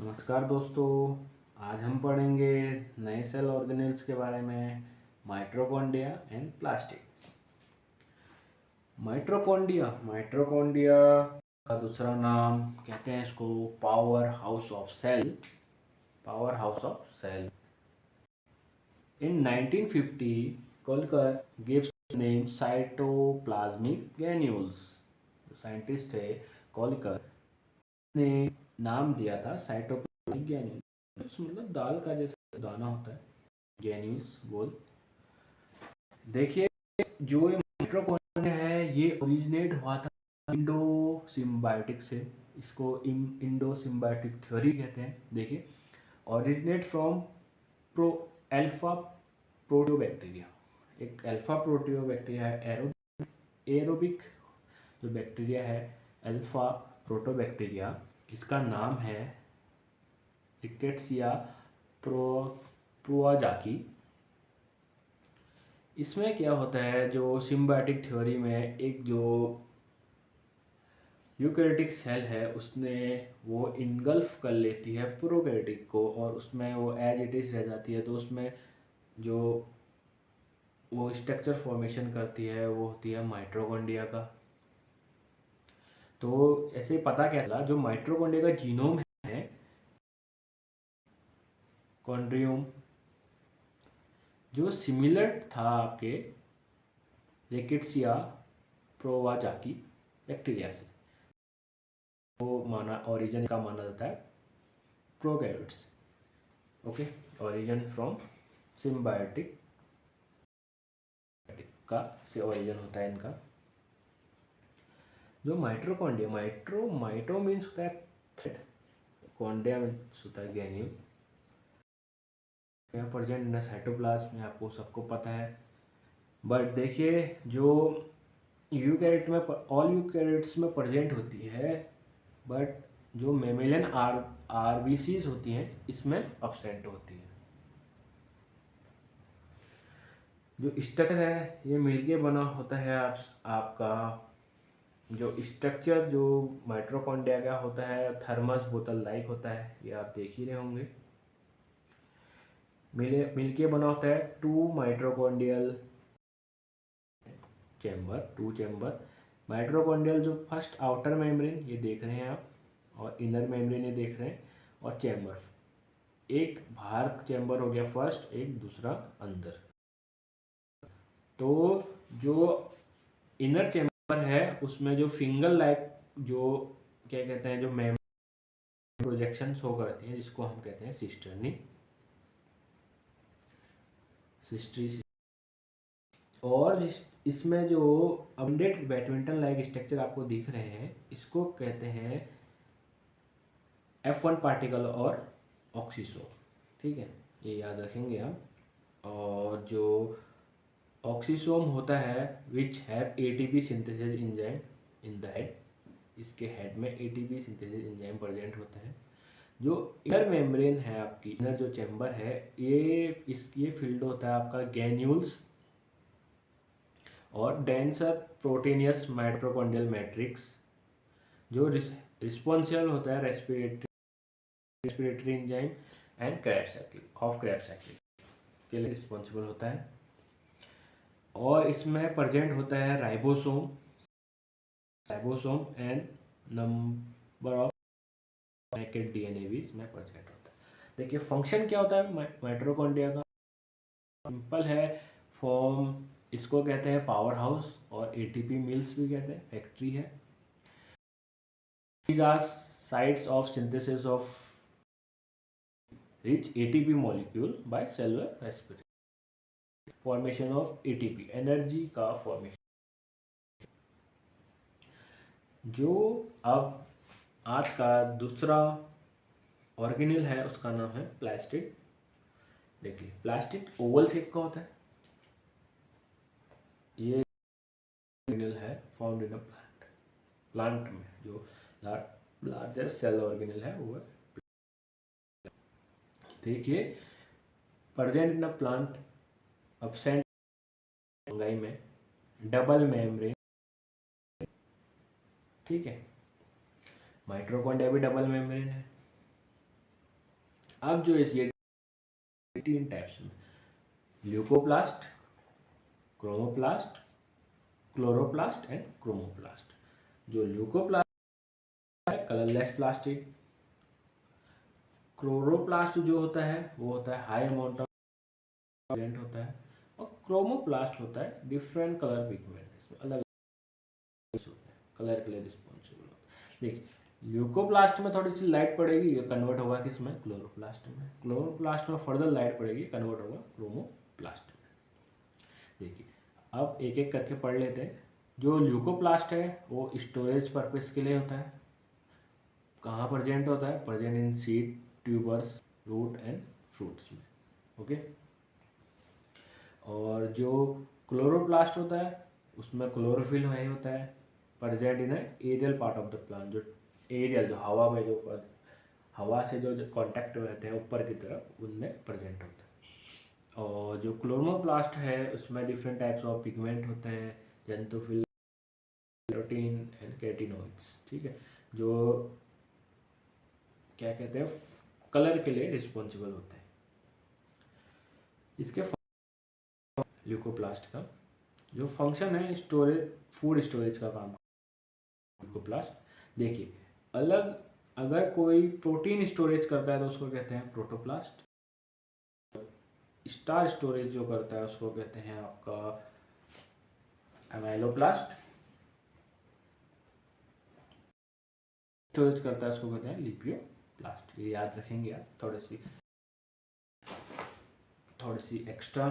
नमस्कार दोस्तों। आज हम पढ़ेंगे नए सेल ऑर्गेनेल्स के बारे में, माइटोकॉन्ड्रिया एंड प्लास्टिक। माइटोकॉन्ड्रिया का दूसरा नाम कहते हैं इसको power house of cell. In 1950 Kolliker gives name cytoplasmic granules. जो साइंटिस्ट थे कोलकर ने नाम दिया था साइटोप्लाज्मिक ग्रैन्यूल्स, मतलब दाल का जैसा दाना होता है, ग्रैन्यूल्स गोल। देखिए, जो ये माइटोकॉन्ड्रिया है ये ओरिजिनेट हुआ था इंडो सिम्बायोटिक से। इसको इंडो सिम्बायोटिक थ्योरी कहते हैं। देखिए, ओरिजिनेट फ्रॉम प्रो अल्फा प्रोटियोबैक्टीरिया। एक अल्फा प्रोटियोबैक्टीरिया है, एरोबिक जो बैक्टीरिया है अल्फा प्रोटोबैक्टीरिया, इसका नाम है रिकेट्सिया प्रोआजाकी। इसमें क्या होता है, जो सिम्बायोटिक थ्योरी में एक जो यूकैरियोटिक सेल है उसने वो इनगल्फ कर लेती है प्रोकैरियोटिक को और उसमें वो एज इट इज रह जाती है। तो उसमें जो वो स्ट्रक्चर फॉर्मेशन करती है वो होती है माइटोकॉन्ड्रिया का। तो ऐसे पता क्या चला, जो माइटोकॉन्ड्रिया का जीनोम है कॉन्ड्रियोम, जो सिमिलर था आपके रिकेट्सिया प्रोआजाकी बैक्टीरिया से। वो माना ओरिजिन का माना जाता है prokaryotes. Okay, origin from symbiotic का से ओरिजिन होता है इनका। जो माइटोकॉन्ड्रिया, माइटो मीन्स होता है थ्रेड, कॉन्ड्रिया मीन्स होता है ग्रैन्यूल। यहाँ प्रेजेंट इन साइटोप्लाज्म में आपको सबको पता है। बट देखिए, जो यूकैरियोट में ऑल यूकैरियोट्स में प्रेजेंट होती है, बट जो मेमेलियन आरबीसीज होती हैं इसमें अब्सेंट होती है। जो स्ट्रक्चर है ये मिलके बना होता है आपका जो स्ट्रक्चर जो माइटोकॉन्ड्रिया का होता है थर्मस बोतल लाइक होता है, ये आप देख ही रहे होंगे। मिलके बना होता है टू माइटोकॉन्ड्रियल चैम्बर। माइटोकॉन्ड्रियल जो फर्स्ट आउटर मेम्ब्रेन ये देख रहे हैं आप, और इनर मेम्ब्रेन ये देख रहे हैं, और चैम्बर एक बाहर चैम्बर हो गया फर्स्ट, एक दूसरा अंदर। तो जो इनर चैम्बर है उसमें जो फिंगर लाइक जो क्या कहते हैं, जो प्रोजेक्शन शो करती हैं जिसको हम कहते हैं सिस्ट्री। और इसमें जो अबंडेंट बैडमिंटन लाइक स्ट्रक्चर आपको दिख रहे हैं इसको कहते हैं F1 पार्टिकल और ऑक्सीसोम। ठीक है, ये याद रखेंगे आप। और जो ऑक्सीसोम होता है which have ATP synthesis enzyme in the head, इसके हेड में एटीपी सिंथेसिस एंजाइम प्रेजेंट होता है। जो इनर मेम्ब्रेन है आपकी, इनर जो चैम्बर है, ये फील्ड होता है आपका गैन्यूल्स और डेंसर प्रोटीनियस माइटोकॉन्ड्रियल मैट्रिक्स, जो रिस्पॉन्सिबल होता है respiratory enzyme and Krebs cycle के लिए रिस्पॉन्सिबल होता है। और इसमें प्रेजेंट होता है ribosome and number of packet DNA भी इसमें प्रेजेंट होता है। देखिए, फंक्शन क्या होता है माइटोकॉन्ड्रिया का, सिंपल है। फॉर्म इसको कहते हैं पावर हाउस और एटीपी मिल्स भी कहते हैं, फैक्ट्री है। These are sites of synthesis of rich ATP molecule by cellular respiration. Formation of ATP, energy का फॉर्मेशन। जो अब आज का दूसरा ऑर्गेनेल है उसका नाम है प्लास्टिड। देखिए, प्लास्टिड ओवल शेप का होता है। ये ऑर्गेनेल है फाउंड इन अ प्लांट में जो लार्जेस्ट सेल ऑर्गेनेल है वो है। देखिए, present in a plant, absent fungi में, डबल मेम्ब्रेन। ठीक है, माइटोकॉन्ड्रिया भी डबल मेम्ब्रेन है। अब जो ये 3 टाइप्स में, leucoplast, chromoplast, chloroplast and chromoplast. जो ल्यूकोप्लास्ट है कलरलेस प्लास्टिड, क्लोरोप्लास्ट जो होता है वो होता है हाई अमाउंट ऑफ पिगमेंट होता है, और क्रोमोप्लास्ट होता है डिफरेंट कलर पिगमेंट, इसमें अलग होता है, कलर के लिए रिस्पॉन्सिबल होता है। देखिए ल्यूकोप्लास्ट में थोड़ी सी लाइट पड़ेगी, ये कन्वर्ट होगा किसमें, क्लोरोप्लास्ट में। क्लोरोप्लास्ट में फर्दर लाइट पड़ेगी, कन्वर्ट होगा क्रोमोप्लास्ट में। देखिए अब एक एक करके पढ़ लेते हैं। जो ल्यूकोप्लास्ट है वो स्टोरेज पर्पस के लिए होता है। कहाँ प्रेजेंट होता है, present in seed, tubers, root and fruits में। ओके। और जो क्लोरोप्लास्ट होता है उसमें क्लोरोफिल वही होता है, present in aerial part of the plant. जो एरियल, जो हवा में, जो हवा से जो कांटेक्ट में रहते हैं ऊपर की तरफ, उनमें प्रेजेंट होता है। और जो क्लोरोप्लास्ट है उसमें डिफरेंट टाइप्स ऑफ पिगमेंट होते हैं, जेंटोफिल, प्रोटीन एंड कैटिनोइड्स। ठीक है, जो क्या कहते हैं, कलर के लिए रिस्पॉन्सिबल होते हैं। इसके ल्यूकोप्लास्ट का जो फंक्शन है, स्टोरेज, फूड स्टोरेज का काम ल्यूकोप्लास्ट। देखिए अलग, अगर कोई प्रोटीन स्टोरेज करता है तो उसको कहते हैं प्रोटोप्लास्ट। स्टार स्टोरेज जो करता है उसको कहते हैं आपका एमाइलोप्लास्ट। स्टोरेज करता है उसको कहते हैं लिपियोप्लास्ट। ये याद रखेंगे आप, थोड़ी सी एक्स्ट्रा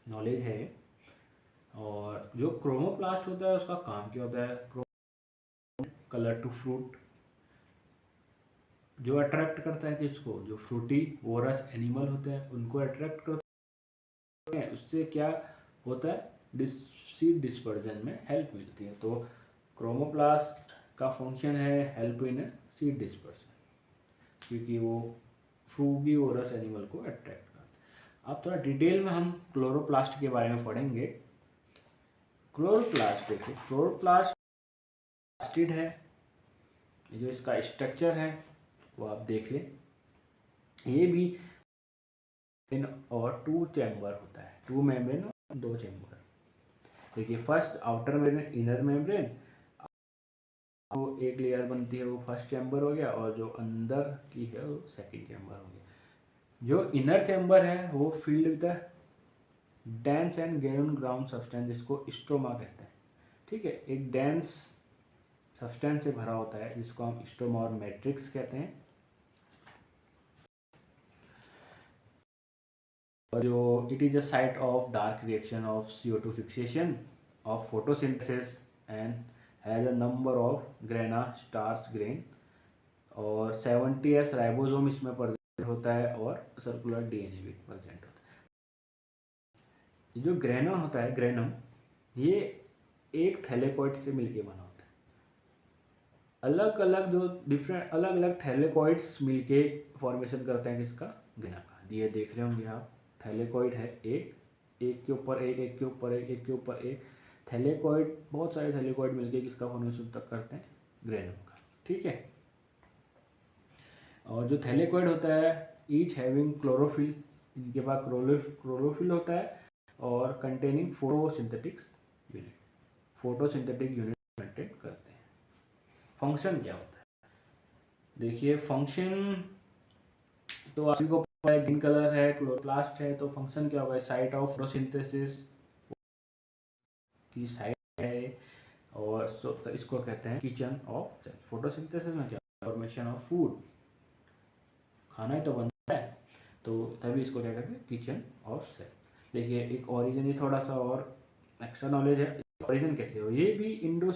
नॉलेज है। और जो क्रोमोप्लास्ट होता है उसका काम क्या होता है, कलर टू फ्रूट, जो अट्रैक्ट करता है किसको, जो फ्रूटी वोरस एनिमल होते हैं उनको अट्रैक्ट करते हैं। उससे क्या होता है, सीड डिस्पर्जन में हेल्प मिलती है। तो क्रोमोप्लास्ट का फंक्शन है हेल्प इन सीड डिस्पर्जन, क्योंकि वो फ्रूगी वोरस एनिमल को अट्रैक्ट करता है। अब थोड़ा डिटेल में हम क्लोरोप्लास्ट के बारे में पढ़ेंगे। क्लोरोप्लास्ट, देखिए क्लोरोप्लास्ट है, जो इसका स्ट्रक्चर है वो आप देख लें। ये भी और 2 चैम्बर होता है, 2 मेम्ब्रेन और 2 चैम्बर। देखिए first outer membrane, inner membrane, वो एक लेयर बनती है, वो फर्स्ट चैम्बर हो गया, और जो अंदर की है वो सेकंड चैम्बर हो गया। जो इनर चैम्बर है वो field with dense and ground substance, जिसको स्ट्रोमा कहते हैं। ठीक है, एक डेंस सब्सटेंस से भरा होता है जिसको हम स्ट्रोमा और मैट्रिक्स कहते हैं। और जो it is a site of dark reaction of CO2 fixation of photosynthesis and has a number of grana starch grain, और 70s राइबोसोम इसमें प्रेजेंट होता है, और सर्कुलर DNA भी प्रेजेंट होता है। जो ग्रेनम होता है, ग्रेनम, ये एक थैलेकॉइड से मिलके बना होता है। अलग अलग जो डिफरेंट अलग अलग थैलेकॉइड्स मिलके फॉर्मेशन करते हैं किसका, ग्रेना का। ये देख रहे होंगे आप, थैलेकॉइड है एक, एक के ऊपर एक, एक के ऊपर एक, एक के ऊपर एक, थैलेकॉइड, बहुत सारे थैलेकॉइड मिलके किसका फॉर्मेशन तक करते हैं, ग्रेनम का। ठीक है, और जो थैलेकॉइड होता है ईच हैविंग क्लोरोफिल, इनके पास क्लोरोफिल होता है, और कंटेनिंग फोटोसिंथेटिक यूनिट मेंटेन करते हैं। फंक्शन क्या होता है, देखिए फंक्शन तो आप को पता है, ग्रीन कलर है, क्लोरोप्लास्ट है, तो फंक्शन क्या होगा, साइट ऑफ फोटोसिंथेसिस की साइट है, और तो इसको कहते हैं किचन ऑफ सेल। फोटोसिंथेसिस में क्या, फॉर्मेशन ऑफ फूड, खाना ही तो बनता है, तो तभी इसको क्या कहते हैं, किचन ऑफ सेल। देखिए एक ओरिजिन, ये थोड़ा सा और एक्स्ट्रा नॉलेज है, ओरिजिन कैसे हो, ये भी इंडो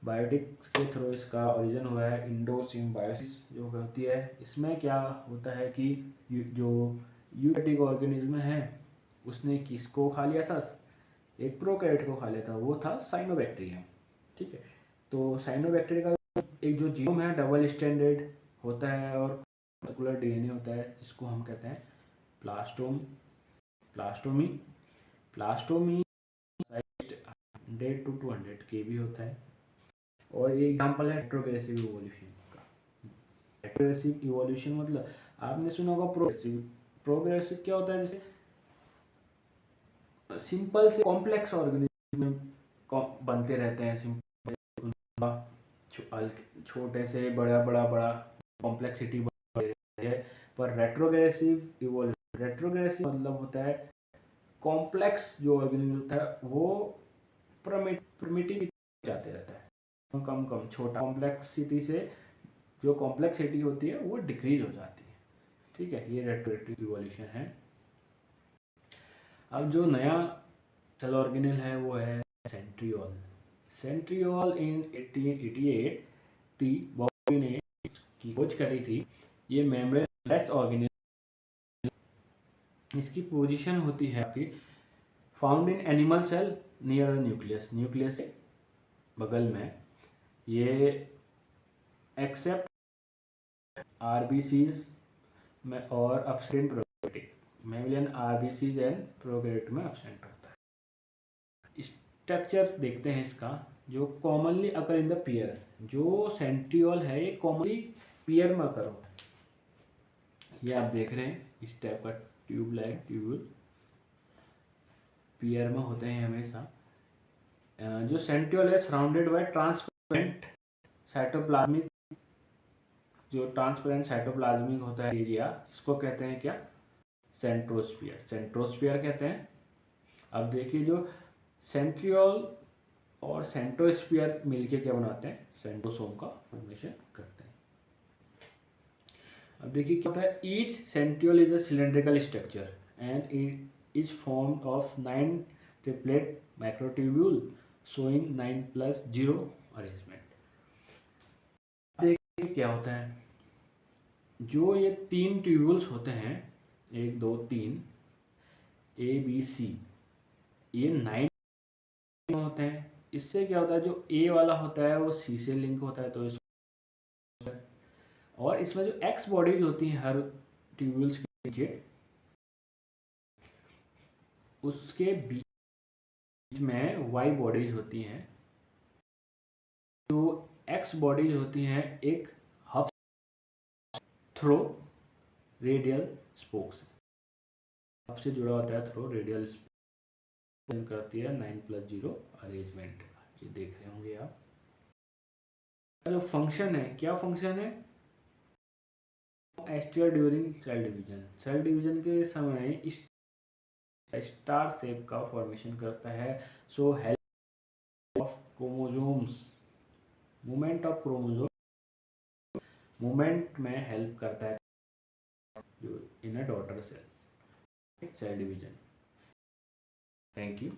बायोटिक के थ्रू इसका ओरिजिन हुआ है। इंडो सिम्बायोसिस जो होती है, इसमें क्या होता है कि जो यूकैरियोटिक ऑर्गेनिज्म है उसने किसको खा लिया था, एक प्रोकैरियोट को खा लिया था, वो था साइनोबैक्टीरियम। ठीक है, तो साइनोबैक्टीरिया का एक जो जीनोम है डबल स्टैंडर्ड होता है, और सर्कुलर DNA होता है, इसको हम कहते हैं प्लास्टोमी। प्लास्टोमी 100 to 200 KB होता है। और ये एग्जाम्पल है रेट्रोग्रेसिव इवोल्यूशन का। रेट्रोग्रेसिव इवोल्यूशन मतलब आपने सुना होगा प्रोग्रेसिव। प्रोग्रेसिव क्या होता है, जैसे सिंपल से कॉम्प्लेक्स ऑर्गेनिज्म बनते रहते हैं, सिंपल छोटे से बड़ा बड़ा बड़ा कॉम्प्लेक्सिटी बढ़ रही है। पर रेट्रोग्रेसिव मतलब होता है कॉम्प्लेक्स जो ऑर्गेनिज्म होता है वो प्रिमिटिव जाते रहता है, कम कम छोटा कॉम्प्लेक्सिटी से जो कॉम्प्लेक्सिटी होती है वो डिक्रीज हो जाती है। ठीक है, ये रेट्रोग्रेसिव इवोल्यूशन है। अब जो नया सेल ऑर्गेनेल है वो है सेंट्रियोल। सेंट्रियोल इन 1888 थी बॉबी ने की खोज करी थी। ये मेम्ब्रेनलेस ऑर्गेनेल, इसकी पोजीशन होती है आपकी found in animal cell near nucleus, nucleus के बगल में। ये एक्सेप्ट आरबीसीज में और upstream prokaryotic mammalian RBCs and prokaryote में एब्सेंट होता है। स्ट्रक्चर देखते हैं इसका, जो commonly occur in the pair. जो सेंट्रियोल है ये कॉमनली पेयर में अकर होता है। ये आप देख रहे हैं इस टाइप का ट्यूब लाइक ट्यूबुल पेयर में होते हैं हमेशा। जो सेंट्रियोल है सराउंडेड बाय ट्रांसपेरेंट साइटोप्लाज्मिक, जो ट्रांसपेरेंट साइटोप्लाज्मिक होता है एरिया, इसको कहते हैं क्या, सेंट्रोस्फियर। सेंट्रोस्फियर कहते हैं। अब देखिए जो सेंट्रियोल और सेंट्रोस्फियर मिलके क्या बनाते हैं, सेंट्रोसोम का फॉर्मेशन करते हैं। अब देखिए क्या होता है, each centriole is a cylindrical structure and it is formed of 9 triplet microtubule showing 9+0 arrangement. देखिए क्या होता है, जो ये 3 ट्यूब्यूल्स होते हैं, 1 2 3 ए बी सी, ये 9 होते हैं। इससे क्या होता है, जो ए वाला होता है वो सी से लिंक होता है, तो इस और इसमें जो एक्स बॉडीज होती हैं हर ट्यूब्यूल्स के नीचे, उसके बीच में वाई बॉडीज होती हैं। जो एक्स बॉडीज होती हैं एक hub through radial spokes, hub से जुड़ा होता है थ्रो रेडियल स्पोक करती है 9+0 अरेंजमेंट। ये देख रहे होंगे आप। जो फंक्शन है, क्या फंक्शन है, aster during cell division, cell division के समय इस स्टार शेप का फॉर्मेशन करता है। So help of chromosomes, movement of chromosome, movement में हेल्प करता है जो in a daughter cell, cell division. Thank you.